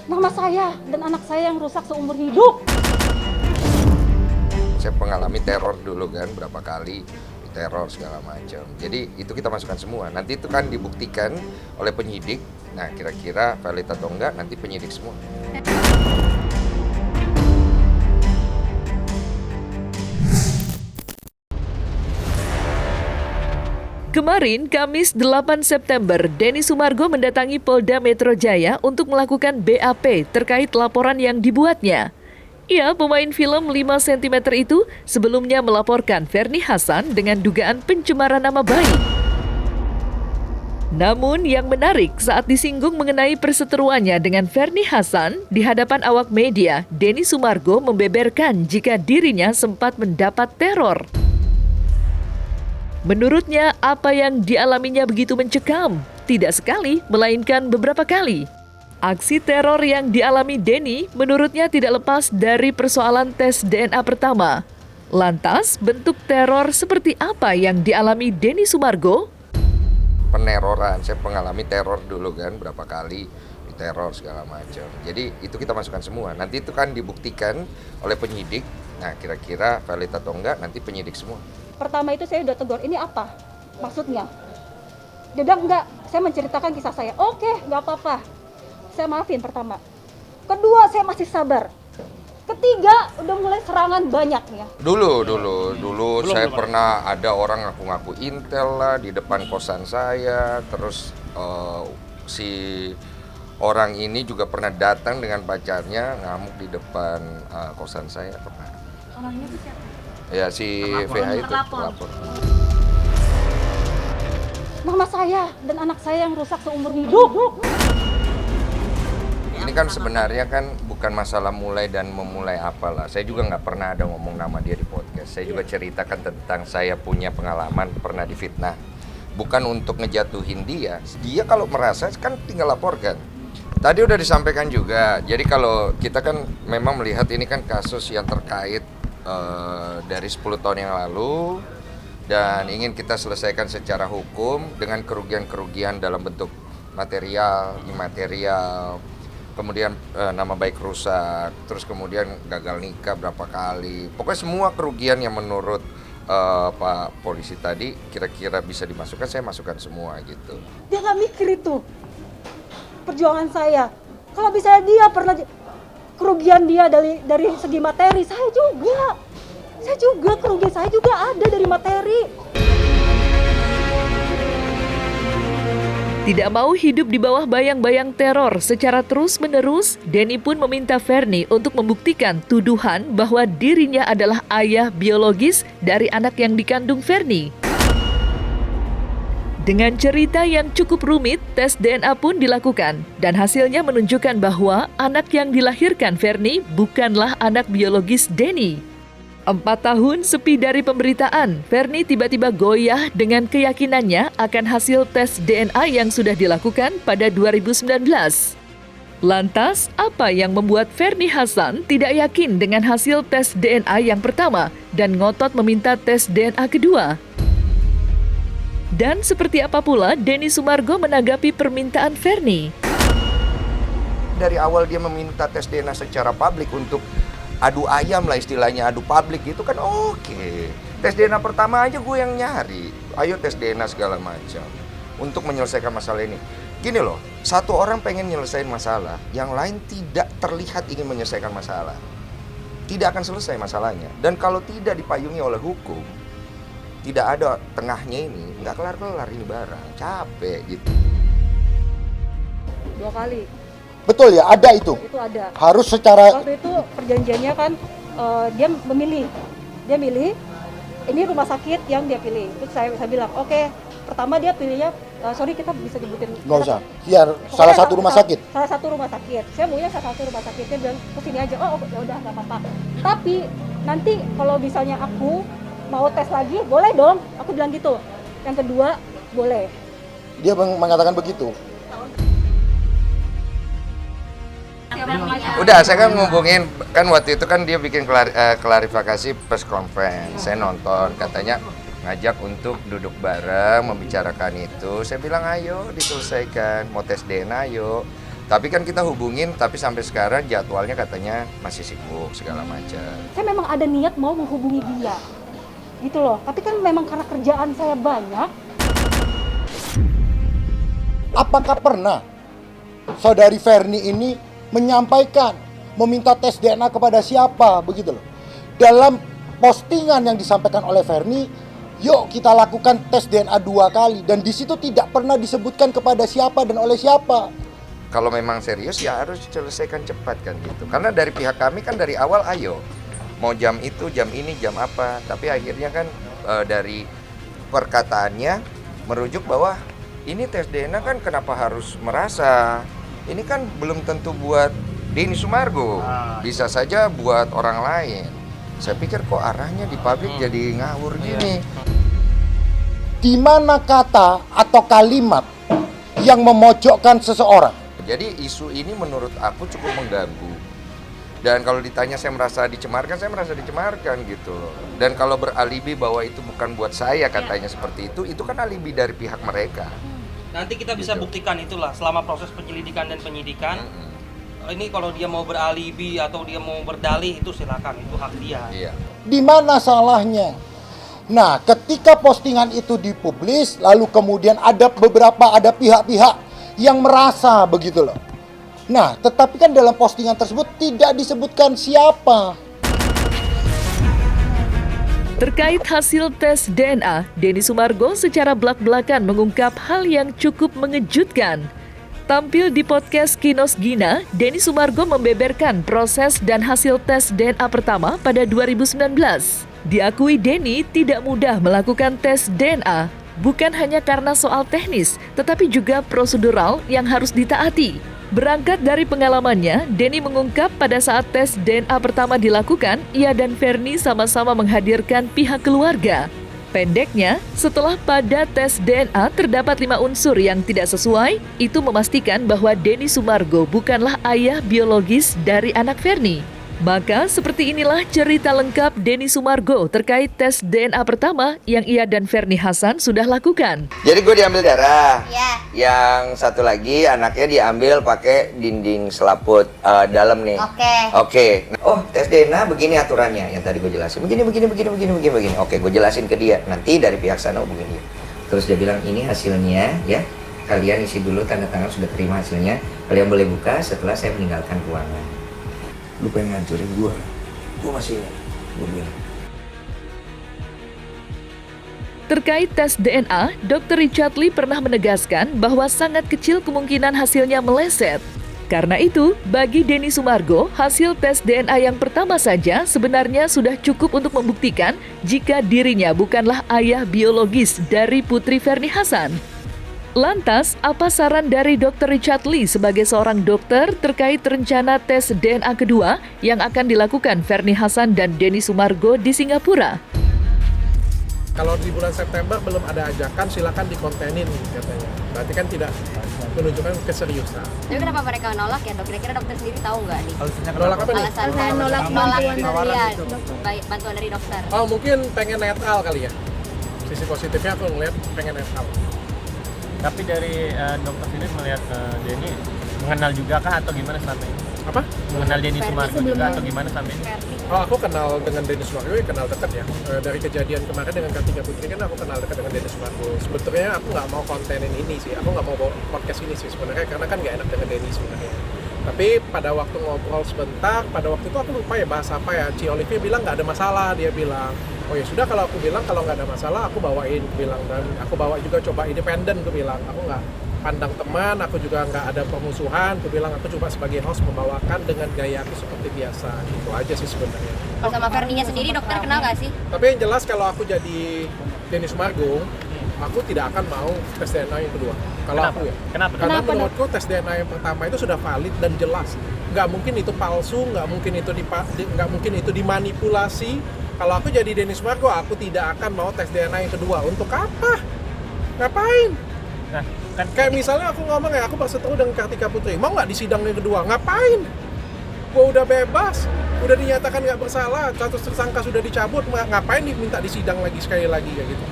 Nama saya dan anak saya yang rusak seumur hidup. Saya mengalami teror dulu kan berapa kali, teror segala macam. Jadi itu kita masukkan semua. Nanti itu kan dibuktikan oleh penyidik. Nah, kira-kira valid atau enggak nanti penyidik semua. Kemarin, Kamis 8 September, Denny Sumargo mendatangi Polda Metro Jaya untuk melakukan BAP terkait laporan yang dibuatnya. Ia, pemain film 5 cm itu, sebelumnya melaporkan Ferny Hassan dengan dugaan pencemaran nama baik. Namun yang menarik saat disinggung mengenai perseteruannya dengan Ferny Hassan, di hadapan awak media, Denny Sumargo membeberkan jika dirinya sempat mendapat teror. Menurutnya, apa yang dialaminya begitu mencekam. Tidak sekali, melainkan beberapa kali. Aksi teror yang dialami Denny menurutnya tidak lepas dari persoalan tes DNA pertama. Lantas, bentuk teror seperti apa yang dialami Denny Sumargo? Peneroran, saya mengalami teror dulu kan berapa kali, teror segala macam. Jadi itu kita masukkan semua. Nanti itu kan dibuktikan oleh penyidik. Nah, kira-kira valid atau enggak nanti penyidik semua. Pertama itu saya udah tegur, ini apa maksudnya? Dia bilang enggak, saya menceritakan kisah saya. Oke, enggak apa-apa. Saya maafin pertama. Kedua, saya masih sabar. Ketiga, udah mulai serangan banyak ya. Dulu saya pernah ada orang ngaku-ngaku intel lah di depan kosan saya. Terus si orang ini juga pernah datang dengan pacarnya ngamuk di depan kosan saya pernah. Orangnya itu siapa? Ya si VH itu terlapor. Nama saya dan anak saya yang rusak seumur hidup. Ini kan sebenarnya kan bukan masalah mulai dan memulai apalah. Saya juga nggak pernah ada ngomong nama dia di podcast. Saya juga ceritakan tentang saya punya pengalaman pernah difitnah. Bukan untuk ngejatuhin dia. Dia kalau merasa kan tinggal laporkan. Tadi udah disampaikan juga. Jadi kalau kita kan memang melihat ini kan kasus yang terkait dari 10 tahun yang lalu dan ingin kita selesaikan secara hukum dengan kerugian-kerugian dalam bentuk material, imaterial, kemudian nama baik rusak, terus kemudian gagal nikah berapa kali. Pokoknya semua kerugian yang menurut Pak Polisi tadi kira-kira bisa dimasukkan, saya masukkan semua gitu. Dia nggak mikir itu perjuangan saya. Kalau misalnya dia pernah kerugian dia dari segi materi, saya juga kerugian saya juga ada dari materi. Tidak mau hidup di bawah bayang-bayang teror secara terus-menerus, Denny pun meminta Ferny untuk membuktikan tuduhan bahwa dirinya adalah ayah biologis dari anak yang dikandung Ferny. Dengan cerita yang cukup rumit, tes DNA pun dilakukan dan hasilnya menunjukkan bahwa anak yang dilahirkan Ferny bukanlah anak biologis Denny. 4 tahun sepi dari pemberitaan, Ferny tiba-tiba goyah dengan keyakinannya akan hasil tes DNA yang sudah dilakukan pada 2019. Lantas, apa yang membuat Ferny Hassan tidak yakin dengan hasil tes DNA yang pertama dan ngotot meminta tes DNA kedua? Dan seperti apa pula Denny Sumargo menanggapi permintaan Ferny? Dari awal dia meminta tes DNA secara publik untuk adu ayam lah istilahnya, adu publik gitu kan oke. Tes DNA pertama aja gue yang nyari, ayo tes DNA segala macam untuk menyelesaikan masalah ini. Gini loh, satu orang pengen nyelesain masalah, yang lain tidak terlihat ingin menyelesaikan masalah. Tidak akan selesai masalahnya. Dan kalau tidak dipayungi oleh hukum, tidak ada tengahnya ini, nggak kelar-kelar ini barang, capek gitu. 2 kali. Betul ya, ada itu. Itu ada. Harus secara Waktu itu perjanjiannya kan dia memilih. Dia milih ini rumah sakit yang dia pilih. Terus saya bilang, "Oke, pertama dia pilihnya sorry kita bisa nyebutin." nggak usah. Ya, salah satu rumah sakit. Salah satu rumah sakit. Saya maunya salah satu rumah sakit. Dia bilang, "Kesini aja." Oh, ya udah nggak apa-apa. Tapi nanti kalau misalnya aku mau tes lagi, boleh dong. Aku bilang gitu. Yang kedua, boleh. Dia mengatakan begitu. Udah, saya kan ngomongin, kan waktu itu kan dia bikin klarifikasi press conference. Saya nonton, katanya ngajak untuk duduk bareng, membicarakan itu. Saya bilang ayo diselesaikan, mau tes DNA ayo. Tapi kan kita hubungin, tapi sampai sekarang jadwalnya katanya masih sibuk segala macam. Saya memang ada niat mau menghubungi dia, gitu loh. Tapi kan memang karena kerjaan saya banyak. Apakah pernah saudari Verni ini menyampaikan meminta tes DNA kepada siapa begitu loh? Dalam postingan yang disampaikan oleh Verni, yuk kita lakukan tes DNA 2 kali, dan di situ tidak pernah disebutkan kepada siapa dan oleh siapa. Kalau memang serius ya harus selesaikan cepat kan gitu. Karena dari pihak kami kan dari awal ayo mau jam itu, jam ini, jam apa. Tapi akhirnya kan dari perkataannya merujuk bahwa ini tes DNA kan kenapa harus merasa. Ini kan belum tentu buat Denny Sumargo. Bisa saja buat orang lain. Saya pikir kok arahnya di publik jadi ngawur gini. Di mana kata atau kalimat yang memojokkan seseorang? Jadi isu ini menurut aku cukup mengganggu. Dan kalau ditanya saya merasa dicemarkan gitu loh. Dan kalau beralibi bahwa itu bukan buat saya katanya seperti itu kan alibi dari pihak mereka. Nanti kita bisa buktikan itulah selama proses penyelidikan dan penyidikan. Ini kalau dia mau beralibi atau dia mau berdalih itu silakan, itu hak dia. Iya. Di mana salahnya? Nah, ketika postingan itu dipublis, lalu kemudian ada pihak-pihak yang merasa begitu loh. Nah, tetapi kan dalam postingan tersebut tidak disebutkan siapa. Terkait hasil tes DNA, Denny Sumargo secara belak-belakan mengungkap hal yang cukup mengejutkan. Tampil di podcast Kinos Gina, Denny Sumargo membeberkan proses dan hasil tes DNA pertama pada 2019. Diakui Denny tidak mudah melakukan tes DNA. Bukan hanya karena soal teknis, tetapi juga prosedural yang harus ditaati. Berangkat dari pengalamannya, Denny mengungkap pada saat tes DNA pertama dilakukan, ia dan Verni sama-sama menghadirkan pihak keluarga. Pendeknya, setelah pada tes DNA terdapat 5 unsur yang tidak sesuai, itu memastikan bahwa Denny Sumargo bukanlah ayah biologis dari anak Verni. Maka seperti inilah cerita lengkap Denny Sumargo terkait tes DNA pertama yang ia dan Verni Hasan sudah lakukan. Jadi gue diambil darah. Ya. Yang satu lagi anaknya diambil pakai dinding selaput dalam nih. Oke. Oh, tes DNA begini aturannya yang tadi gue jelasin. Begini. Oke, gue jelasin ke dia. Nanti dari pihak sana hubungin dia. Terus dia bilang ini hasilnya ya. Kalian isi dulu tanda tangan sudah terima hasilnya. Kalian boleh buka setelah saya meninggalkan ruangan. Lu pengen ngancurin gue masih ingat, gue bilang. Terkait tes DNA, Dr. Richard Lee pernah menegaskan bahwa sangat kecil kemungkinan hasilnya meleset. Karena itu, bagi Denny Sumargo, hasil tes DNA yang pertama saja sebenarnya sudah cukup untuk membuktikan jika dirinya bukanlah ayah biologis dari putri Verni Hasan. Lantas, apa saran dari Dr. Richard Lee sebagai seorang dokter terkait rencana tes DNA kedua yang akan dilakukan Verni Hasan dan Denny Sumargo di Singapura? Kalau di bulan September belum ada ajakan, silakan dikontenin katanya. Berarti kan tidak menunjukkan keseriusan. Tapi kenapa mereka nolak ya dok? Kira-kira dokter sendiri tahu nggak nih? Nolak apa nih? Alasan bantuan dari dokter. Oh, mungkin pengen netral kali ya. Sisi positifnya aku ngeliat pengen netral. Tapi dari dokter sendiri melihat Denny mengenal juga kah atau gimana sampai ini? Apa? Mengenal Denny Sumargo juga atau gimana sampai ini? Oh, aku kenal dengan Denny Sumargo, kenal dekat ya. Dari kejadian kemarin dengan Kartika Putri kan aku kenal dekat dengan Denny Sumargo. Sebetulnya aku nggak mau kontenin ini sih, aku nggak mau bawa podcast ini sih sebenarnya karena kan nggak enak dengan Denny sebenarnya. Tapi pada waktu ngobrol sebentar, pada waktu itu aku lupa ya bahas apa ya. Ci Olivia bilang nggak ada masalah, dia bilang. Oh ya sudah, kalau aku bilang kalau nggak ada masalah aku bawain, aku bilang, dan aku bawa juga coba independen, aku bilang. Aku nggak pandang teman, aku juga nggak ada permusuhan, aku bilang aku coba sebagai host membawakan dengan gaya aku seperti biasa, itu aja sih sebenarnya. Sama Verninya sendiri dokter kenal nggak sih? Tapi yang jelas kalau aku jadi Denny Sumargo, aku tidak akan mau tes DNA yang kedua. Kalau Kenapa? aku ya. Kenapa? Karena menurutku tes DNA yang pertama itu sudah valid dan jelas. Nggak mungkin itu palsu, nggak mungkin itu dimanipulasi. Kalau aku jadi Denny Sumargo, aku tidak akan mau tes DNA yang kedua. Untuk apa? Ngapain? Nah, kan Kayak misalnya aku ngomong ya, aku berseteru dengan Kartika Putri, mau nggak di sidang yang kedua? Ngapain? Gue udah bebas, udah dinyatakan nggak bersalah, status tersangka sudah dicabut, ngapain diminta di sidang lagi sekali lagi kayak gitu.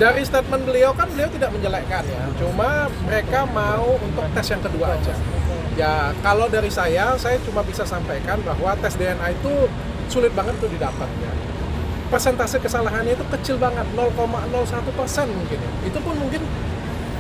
Dari statement beliau kan beliau tidak menjelekkan ya, cuma mereka mau untuk tes yang kedua aja. Ya kalau dari saya cuma bisa sampaikan bahwa tes DNA itu sulit banget tuh didapat ya. Persentase kesalahannya itu kecil banget, 0,01% mungkin ya. Itu pun mungkin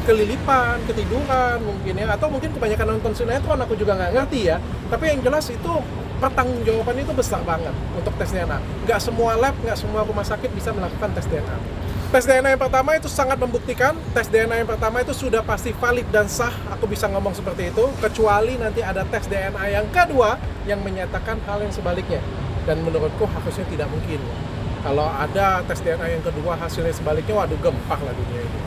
kelilipan, ketiduran mungkin ya, atau mungkin kebanyakan nonton sinetron, aku juga nggak ngerti ya. Tapi yang jelas itu pertanggungjawaban itu besar banget untuk tes DNA. Nggak semua lab, nggak semua rumah sakit bisa melakukan tes DNA. Tes DNA yang pertama itu sangat membuktikan, tes DNA yang pertama itu sudah pasti valid dan sah, aku bisa ngomong seperti itu, kecuali nanti ada tes DNA yang kedua yang menyatakan hal yang sebaliknya. Dan menurutku harusnya tidak mungkin. Kalau ada tes DNA yang kedua hasilnya sebaliknya, waduh gempar lah dunia ini.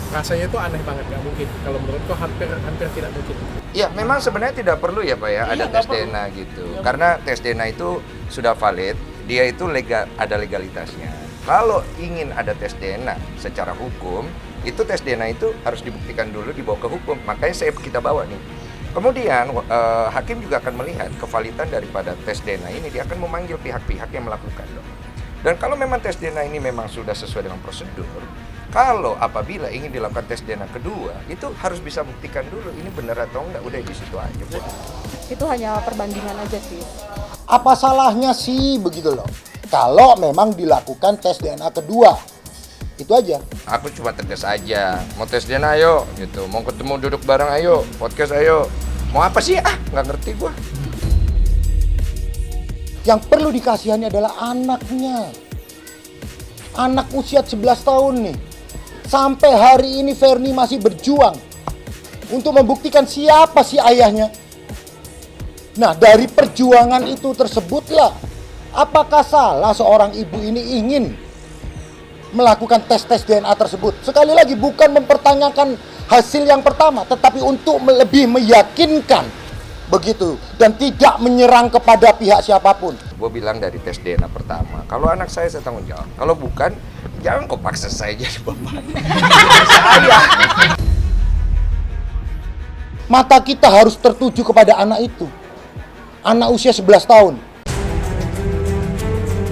Rasanya itu aneh banget, nggak mungkin. Kalau menurutku hampir tidak mungkin. Ya, memang sebenarnya tidak perlu ya Pak ya ada tes DNA gitu. Karena tes DNA itu sudah valid, dia itu ada legalitasnya. Kalau ingin ada tes DNA secara hukum, itu tes DNA itu harus dibuktikan dulu dibawa ke hukum. Makanya kita bawa nih. Kemudian hakim juga akan melihat kevalidan daripada tes DNA ini, dia akan memanggil pihak-pihak yang melakukan. Dan kalau memang tes DNA ini memang sudah sesuai dengan prosedur, kalau apabila ingin dilakukan tes DNA kedua, itu harus bisa buktikan dulu ini benar atau enggak, udah di situ aja. Itu hanya perbandingan aja sih. Apa salahnya sih begitu loh? Kalau memang dilakukan tes DNA kedua. Itu aja. Aku cuma tegas aja, mau tes DNA ayo gitu, mau ketemu duduk bareng ayo, podcast ayo. Mau apa sih? Nggak ngerti gua. Yang perlu dikasihani adalah anaknya. Anak usia 11 tahun nih. Sampai hari ini Verni masih berjuang untuk membuktikan siapa sih ayahnya. Nah, dari perjuangan itu tersebutlah, apakah salah seorang ibu ini ingin melakukan tes DNA tersebut? Sekali lagi, bukan mempertanyakan hasil yang pertama, tetapi untuk lebih meyakinkan begitu, dan tidak menyerang kepada pihak siapapun. Gue bilang dari tes DNA pertama, kalau anak saya tanggung jawab. Kalau bukan, jangan kau paksa saya jadi bapak. Saya. Mata kita harus tertuju kepada anak itu. Anak usia 11 tahun.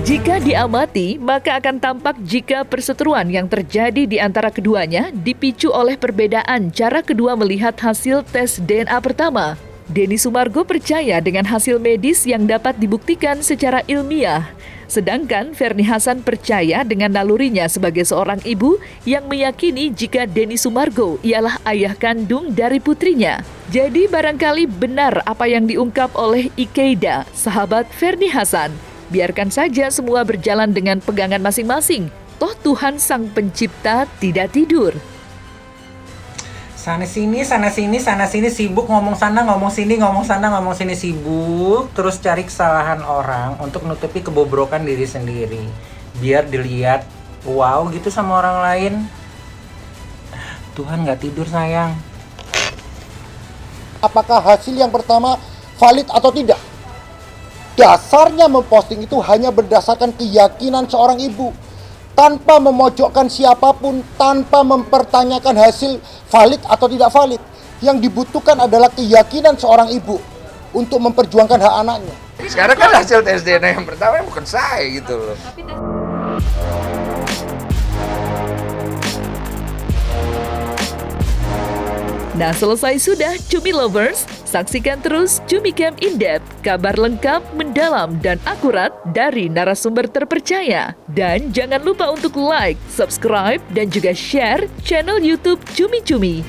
Jika diamati, maka akan tampak jika perseteruan yang terjadi di antara keduanya dipicu oleh perbedaan cara kedua melihat hasil tes DNA pertama. Denny Sumargo percaya dengan hasil medis yang dapat dibuktikan secara ilmiah. Sedangkan Verni Hasan percaya dengan nalurinya sebagai seorang ibu yang meyakini jika Denny Sumargo ialah ayah kandung dari putrinya. Jadi barangkali benar apa yang diungkap oleh Ikeida, sahabat Verni Hasan. Biarkan saja semua berjalan dengan pegangan masing-masing. Toh Tuhan Sang Pencipta tidak tidur. Sana sini sibuk ngomong sana, ngomong sini, ngomong sana, ngomong sini, sibuk terus cari kesalahan orang untuk nutupi kebobrokan diri sendiri biar dilihat wow gitu sama orang lain. Tuhan gak tidur sayang. Apakah hasil yang pertama valid atau tidak? Dasarnya memposting itu hanya berdasarkan keyakinan seorang ibu, tanpa memojokkan siapapun, tanpa mempertanyakan hasil valid atau tidak valid. Yang dibutuhkan adalah keyakinan seorang ibu untuk memperjuangkan hak anaknya. Sekarang kan hasil tes DNA yang pertama bukan saya gitu loh. Nah, selesai sudah Cumi Lovers. Saksikan terus Cumi Camp In-Depth, kabar lengkap, mendalam, dan akurat dari narasumber terpercaya. Dan jangan lupa untuk like, subscribe, dan juga share channel YouTube Cumi Cumi.